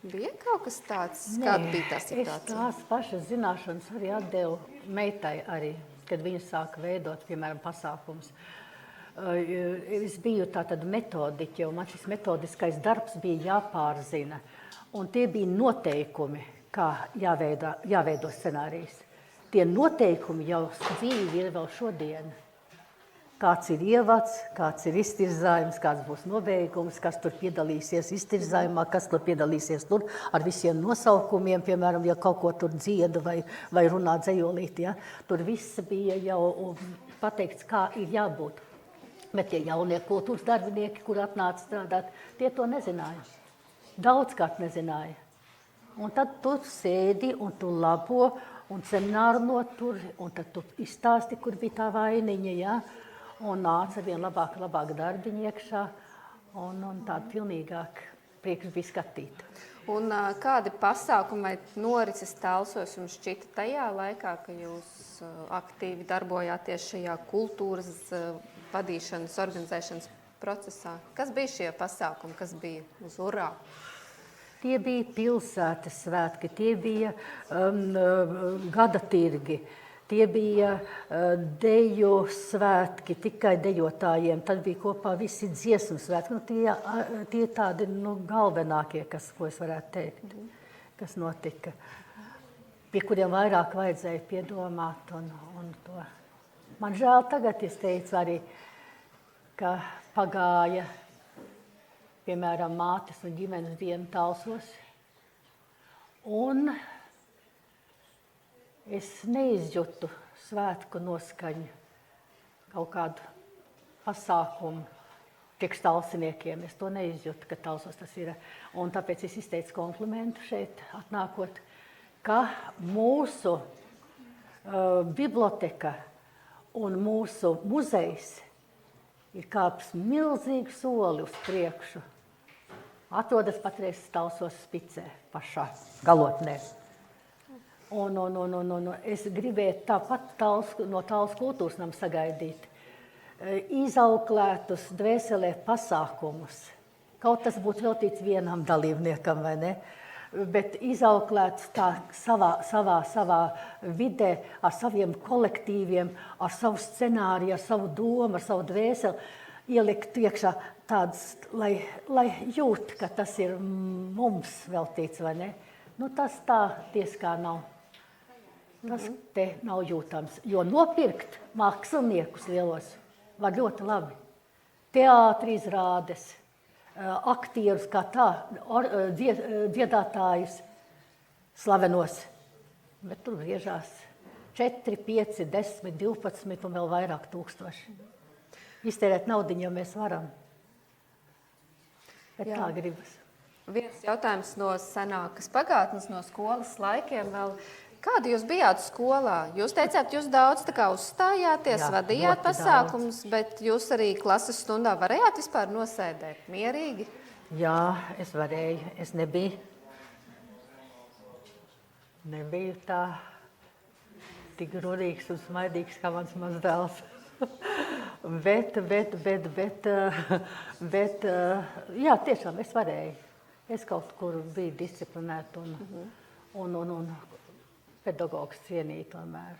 Bija kaut kas tāds, kāda bija tā situācija? Es tās pašas zināšanas arī atdevu meitai arī, kad viņa sāka veidot, piemēram, pasākums. Es biju tātad metodiķe, un man šis metodiskais darbs bija jāpārzina. Un tie bija noteikumi, kā jāveido scenārijs. Tie noteikumi jau dzīvi ir vēl šodien. Kāds ir ievads, kāds ir iztirzājums, kāds būs nobeigums, kas tur piedalīsies iztirzājumā, kas tur piedalīsies tur ar visiem nosaukumiem, piemēram, ja kaut ko tur dziedu vai runā dzejolīti, ja? Tur viss bija jau pateikts, kā ir jābūt. Bet tie jaunie kultūras darbinieki, kur atnāca strādāt, tie to nezināja. Daudzkārt nezināja. Un tad tu sēdi un tu labo un semināru notur, un tad tu izstāsti, kur bija tā vainiņa, ja? Un nāca vien labāk darbiņi iekšā, un tādu pilnīgāk priekš bija skatīt. Un kādi pasākumi vai norises Talsos jums šķita tajā laikā, ka jūs aktīvi darbojāties šajā kultūras vadīšanas, organizēšanas procesā? Kas bija šie pasākumi, kas bija uz urā? Tie bija pilsētas svētki, tie bija gada tirgi. Tie bija deju svētki tikai dejotājiem, tad bija kopā visi dziesmu svētki. Tie tādi galvenākie, ko es varētu teikt, kas notika, pie kuriem vairāk vajadzēja piedomāt un to. Man žēl tagad, es teicu arī, ka pagāja, piemēram, mātes un ģimenes dienu Talsos, un es neizjūtu svētku noskaņu, kaut kādu pasākumu priekš talsiniekiem. Es to neizjūtu, ka Talsos tas ir. Un tāpēc es izteicu komplimentu šeit atnākot, ka mūsu biblioteka un mūsu muzejs ir kāps milzīgu soli uz priekšu. Atrodas patreiz Talsos spicē pašā galotnē. Un es gribēju tāpat no Talsu kultūras nama sagaidīt izauklētus dvēselē pasākumus. Kaut tas būtu veltīts vienam dalībniekam, vai ne? Bet izauklēts tā savā vidē, ar saviem kolektīviem, ar savu scenāriju, ar savu domu, ar savu dvēseli, ielikt iekšā tādas, lai jūt, ka tas ir mums veltīts, vai ne? Tas tā tieskā nav. Tas te nav jūtams, jo nopirkt māksliniekus lielos var ļoti labi. Teātri izrādes, aktierus kā tā, dziedātājus slavenos, bet tur griežās 4, 5, 10, 12 un vēl vairāk tūkstoši. Iztērēt naudiņu, jo mēs varam. Bet Jā. tā gribas. Viens jautājums no senākas pagātnes, no skolas laikiem vēl. Kādi jūs bijāt skolā? Jūs teicāt, jūs daudz tā kā uzstājāties, Jā, vadījāt ļoti pasākumus, bet jūs arī klases stundā varējāt vispār nosēdēt mierīgi? Jā, es varēju. Es nebiju tā tik rudīgs un smaidīgs kā mans mazdēls. bet, jā, tiešām es varēju. Es kaut kur biju disciplinēta un pedagogs cienīja tomēr.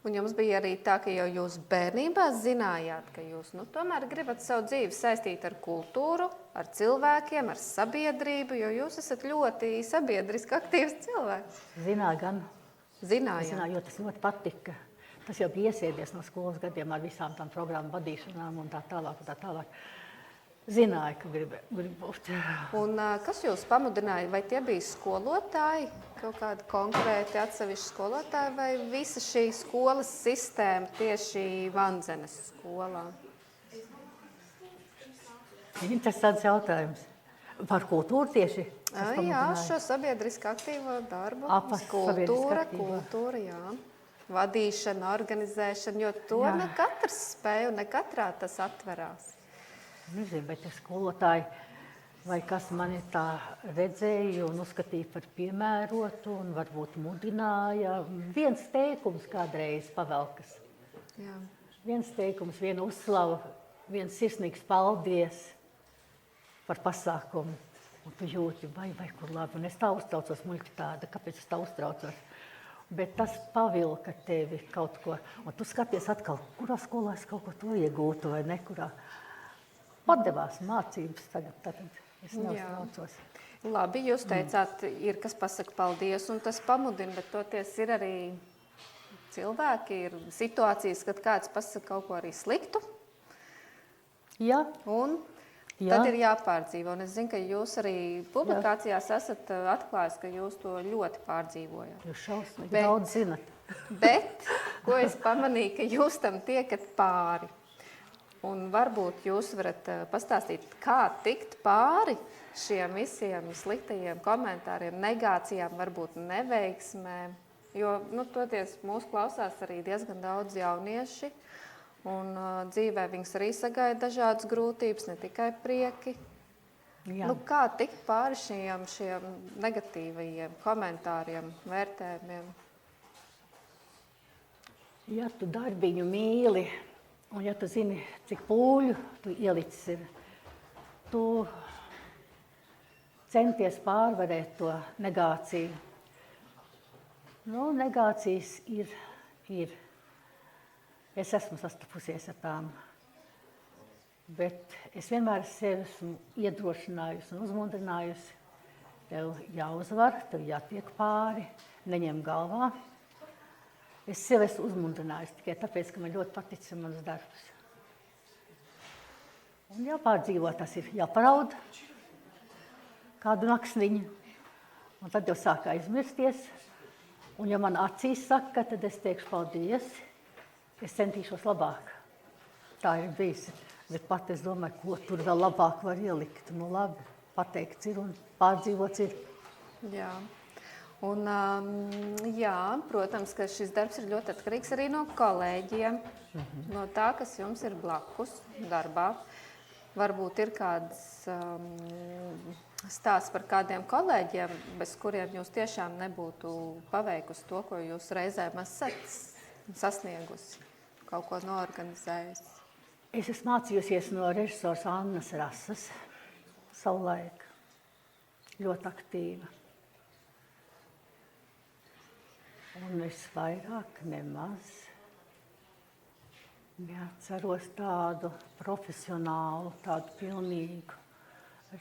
Un jums bija arī tā, ka jau jūs bērnībā zinājāt, ka jūs tomēr gribat savu dzīvi saistīt ar kultūru, ar cilvēkiem, ar sabiedrību, jo jūs esat ļoti sabiedriski aktīvs cilvēks. Zināju gan. Zināju, jo tas ļoti patika. Tas jau bija iesēdies no skolas gadiem ar visām tām programmu vadīšanām un tā tālāk. Zināju, ka gribu būt. Un kas jūs pamudināja? Vai tie bija skolotāji, kaut kādi konkrēti atsevišķi skolotāji, vai visa šī skolas sistēma tieši Vandzenes skolā? Interesants jautājums. Par kultūru tieši? Jā, šo sabiedriski aktīvo darbu. Kultūra, jā. Vadīšana, organizēšana, jo to ne katrs spēja un ne katrā tas atverās. Nezinu, bet skolotāji vai kas mani tā redzēja un uzskatīja par piemērotu un varbūt mudināja. Viens teikums kādreiz pavelkas. Jā. Viens teikums, viena uzslava, viens sirsnīgs paldies par pasākumu. Un tu jūti, vai kur labi. Un es tā uztraucos, muļķi tāda, kāpēc es tā uztraucos. Bet tas pavilka tevi kaut ko. Un tu skaties atkal, kurā skolā es kaut ko to iegūtu vai nekurā. Padevās mācības tagad es neuztraucos. Labi, jūs teicāt, ir kas pasaka paldies un tas pamudina, bet toties ir arī cilvēki, ir situācijas, kad kāds pasaka kaut ko arī sliktu. Jā. Un tad ir jāpārdzīvo. Un es zinu, ka jūs arī publikācijās esat atklājis, ka jūs to ļoti pārdzīvojat. Jūs šausmīgi daudz zinat. Bet, ko es pamanīju, ka jūs tam tiekat pāri. Un varbūt jūs varat pastāstīt, kā tikt pāri šiem visiem sliktajiem komentāriem, negācijām, varbūt neveiksmēm. Jo, toties mūs klausās arī diezgan daudz jaunieši. Un dzīvē viņas arī sagaida dažādas grūtības, ne tikai prieki. Jā. Kā tikt pāri šiem negatīvajiem komentāriem, vērtējumiem? Ja tu darbiņu mīli, un ja tu zini, cik pūļu tu ielicis ir, tu centies pārvarēt to negāciju. Negācijas ir. Es esmu sastapusies ar tām, bet es vienmēr sevi esmu iedrošinājusi un uzmundrinājusi. Tev jāuzvar, tev jātiek pāri, neņem galvā. Es sevi esmu uzmundrinājusi tikai tāpēc, ka man ļoti patic mans darbs. Un jāpārdzīvo, tas ir jāparaud kādu naksniņu. Un tad jau sāk aizmirsties. Un ja man acīs saka, tad es teikšu paldies. Es centīšos labāk. Tā ir bijis. Bet pat es domāju, ko tur vēl labāk var ielikt. Labi, pateikts ir un pārdzīvots ir. Jā. Un, protams, ka šis darbs ir ļoti atkarīgs arī no kolēģiem. No tā, kas jums ir blakus darbā. Varbūt ir kāds stāsts par kādiem kolēģiem, bez kuriem jūs tiešām nebūtu paveikusi to, ko jūs reizēm esat sasniegusi, kaut ko noorganizējusi. Es esmu mācījusies no režisors Annas Rasas savulaik. Ļoti aktīva. Un es vairāk nemaz neatceros tādu profesionālu, tādu pilnīgu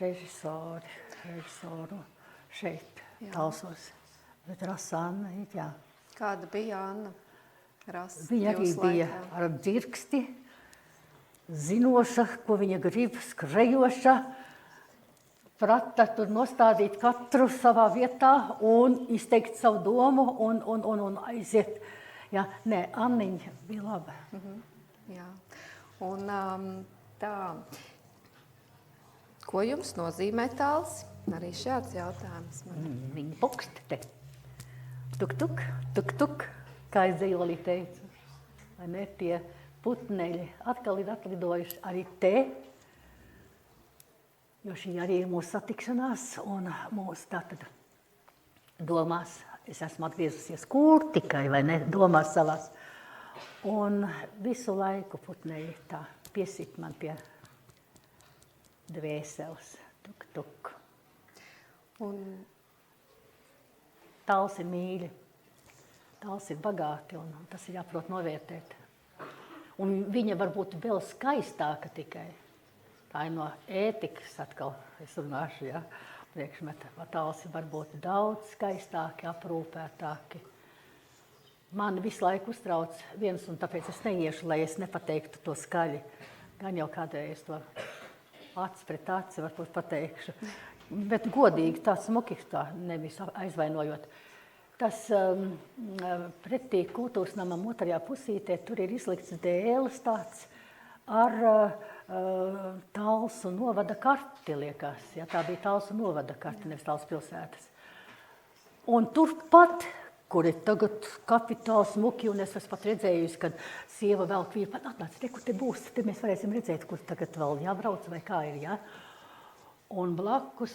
režisoru šeit Talsos. Bet Rasa Anna ir, jā. Kāda bija Anna Rasa? Viņa arī bija ar dzirksti, zinoša, ko viņa grib, skrejoša. prata tur nostādīt katru savā vietā un izteikt savu domu un aiziet. Jā, nē, Anniņa bija laba. Jā. Un tā, ko jums nozīmē Talsi? Arī šāds jautājums man. Viņa puksti te. Tuk, tuk, tuk, tuk, kā es dzīvolī teicu. Vai ne, tie putneļi atkal ir atlidojuši arī te, jo šī arī ir mūsu satikšanās un mūsu tātad domās. Es esmu atgriezusies kur tikai, vai ne, domās savās. Un visu laiku putneļi tā piesit man pie dvēseles. Tuk, tuk. Un Talsi mīļi, Talsi ir bagāti un tas ir jāprot novērtēt. Un viņa var būt vēl skaistāka tikai. Tā ir no ētikas atkal, es runāšu, jā, priekšmeta. Talsi var būt daudz skaistāki, aprūpētāki. Man visu laiku uztrauc viens, un tāpēc es neiešu, lai es nepateiktu to skaļi. Gan jau kādreiz to aci pret aci varbūt pateikšu. Bet godīgi, tā smuki, tā nevis aizvainojot. Tas pretī kultūras namam otrajā pusītē, tur ir izlikts dēlis tāds ar Talsu novada karti, liekas. Ja, tā bija Talsu novada karti, nevis Talsu pilsētas. Un turpat, kur ir tagad kapitāli smuki, un es esmu pat redzējusi, kad sieva vēl vīri pat atnāca, te, kur te būs, te mēs varēsim redzēt, kur tagad vēl jābrauc vai kā ir, ja. Un blakus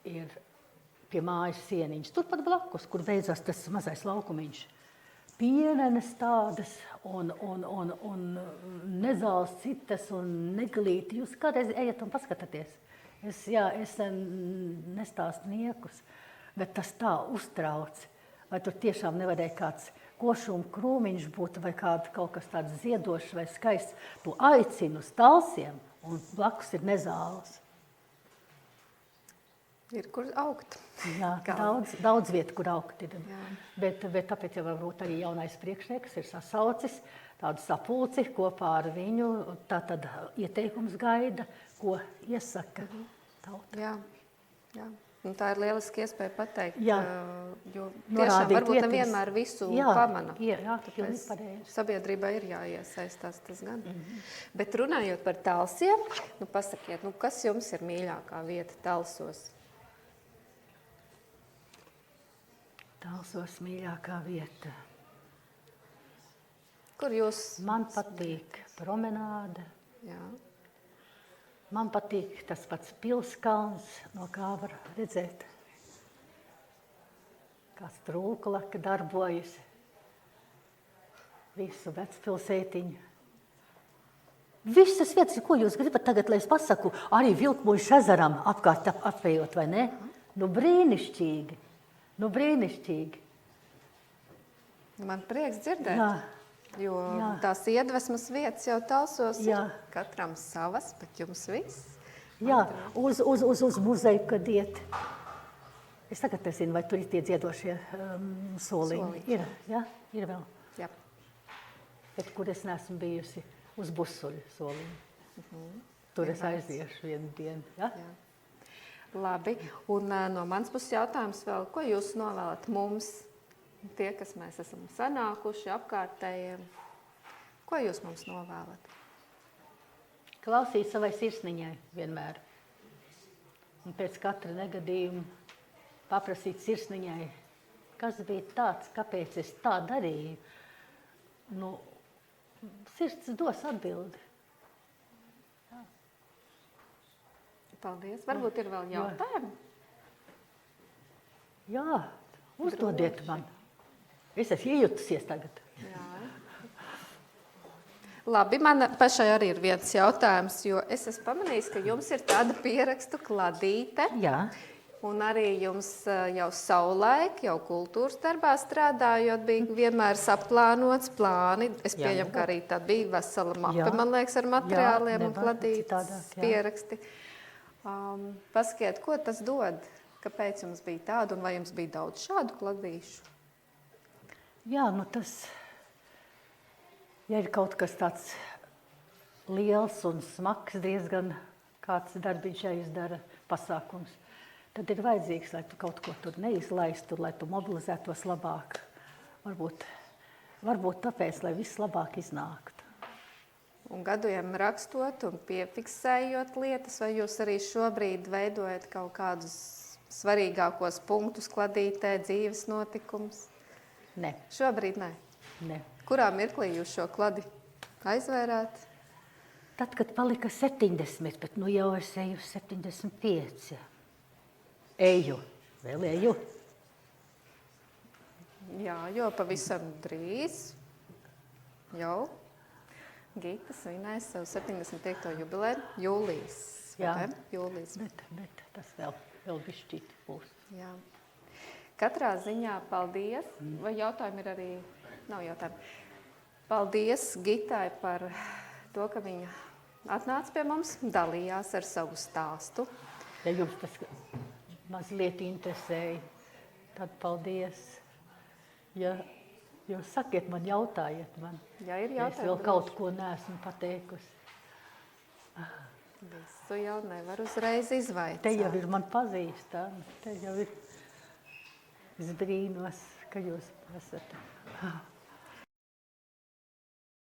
ir pie mājas sieniņš. Turpat blakus, kur beidzās tas mazais laukumiņš. Pienenes tādas un nezāles citas un neglīti. Jūs kādreiz ejat un paskatāties. Es nestāstu niekus, bet tas tā uztrauc. Vai tur tiešām nevarēja kāds košuma krūmiņš būt vai kaut kas tāds ziedošs vai skaists. Tu aicini uz Talsiem un blakus ir nezāles. Ir kur augt. Jā, daudz vietu, kur augt ir. Bet tāpēc jau varbūt arī jaunais priekšnieks ir sasaucis tādu sapulci kopā ar viņu. Tātad ieteikums gaida, ko iesaka tauta. Jā. Un tā ir lieliski iespēja pateikt, jo Norādīt tiešām varbūt vietas. nevienmēr visu pamana. Jā, pilnīgi pareizi. Sabiedrībā ir jāiesaistās tas gan. Bet runājot par Talsiem, pasakiet, kas jums ir mīļākā vieta Talsos? Talsos mīļākā vieta. Kur jūs? Man patīk promenāde. Jā. Man patīk tas pats pilskalns, no kā var redzēt, kā strūklaka darbojas, visu vecpilsētiņu. Visas vietas, ko jūs gribat tagad, lai es pasaku, arī Vilkmuižas ezeram apkārt apējot, vai ne? Brīnišķīgi. Brīnišķīgi. Man prieks dzirdēt, jo tās iedvesmas vietas jau Talsos ir katram savas, bet jums viss. Jā, uz muzeju, kad iet. Es tagad nezinu, vai tur ir tie dziedošie soliņi. Ir vēl. Jā. Bet kur es neesmu bijusi uz Busuļu soliņu. Tur es aiziešu vienu dienu. Ja? Jā. Labi, un no mans puses jautājums vēl, ko jūs novēlat mums, tie, kas mēs esam sanākuši, apkārtējiem, ko jūs mums novēlat? Klausīt savai sirsniņai vienmēr. Un pēc katra negadījuma paprasīt sirsniņai, kas bija tāds, kāpēc es tā darīju. Sirds dos atbildi. Paldies. Varbūt ir vēl jautājumi? Jā, uzdodiet man. Es esmu iejutusies tagad. Jā. Labi, man pašai arī ir viens jautājums, jo es esmu pamanījis, ka jums ir tāda pierakstu kladīte. Jā. Un arī jums jau savulaik, jau kultūras darbā strādājot, bija vienmēr saplānots plāni. Es pieņemu, ka arī tā bija vesela mape, man liekas, ar materiāliem un kladītes pieraksti. Pasakiet, ko tas dod? Kāpēc jums bija tāda un vai jums bija daudz šādu kladīšu? Jā, tas, ja ir kaut kas tāds liels un smags diezgan, kāds darbiņš jāizdara pasākums, tad ir vajadzīgs, lai tu kaut ko tur neizlaistu, lai tu mobilizētos labāk. Varbūt tāpēc, lai viss labāk iznāktu. Un gadiem rakstot un piefiksējot lietas, vai jūs arī šobrīd veidojat kaut kādus svarīgākos punktus kladītē, dzīves notikumus? Ne, Šobrīd nē. ne. Kurā mirklī jūs šo kladi aizvērāt? Tad, kad palika 70, bet nu jau es eju 75. Vēl eju. Jā, jo pavisam drīz jau Gita svinēs savu 75. jubileju jūlijas. Jā. vai ne? Jūlijas. Bet tas vēl bišķīt būs. Jā. Katrā ziņā paldies. Vai jautājumi ir arī? Nav jautājumu. Paldies Gitai par to, ka viņa atnāca pie mums, dalījās ar savu stāstu. Ja jums tas mazliet interesēja, tad paldies. Ja jūs sakiet man, jautājiet man. Ja ir Ja es jautājumi, vēl kaut ko neesmu pateikusi. Visu jau nevar uzreiz izvaicāt. Te jau ir man pazīstami. Te jau ir. Es brīnos, ka jūs esat.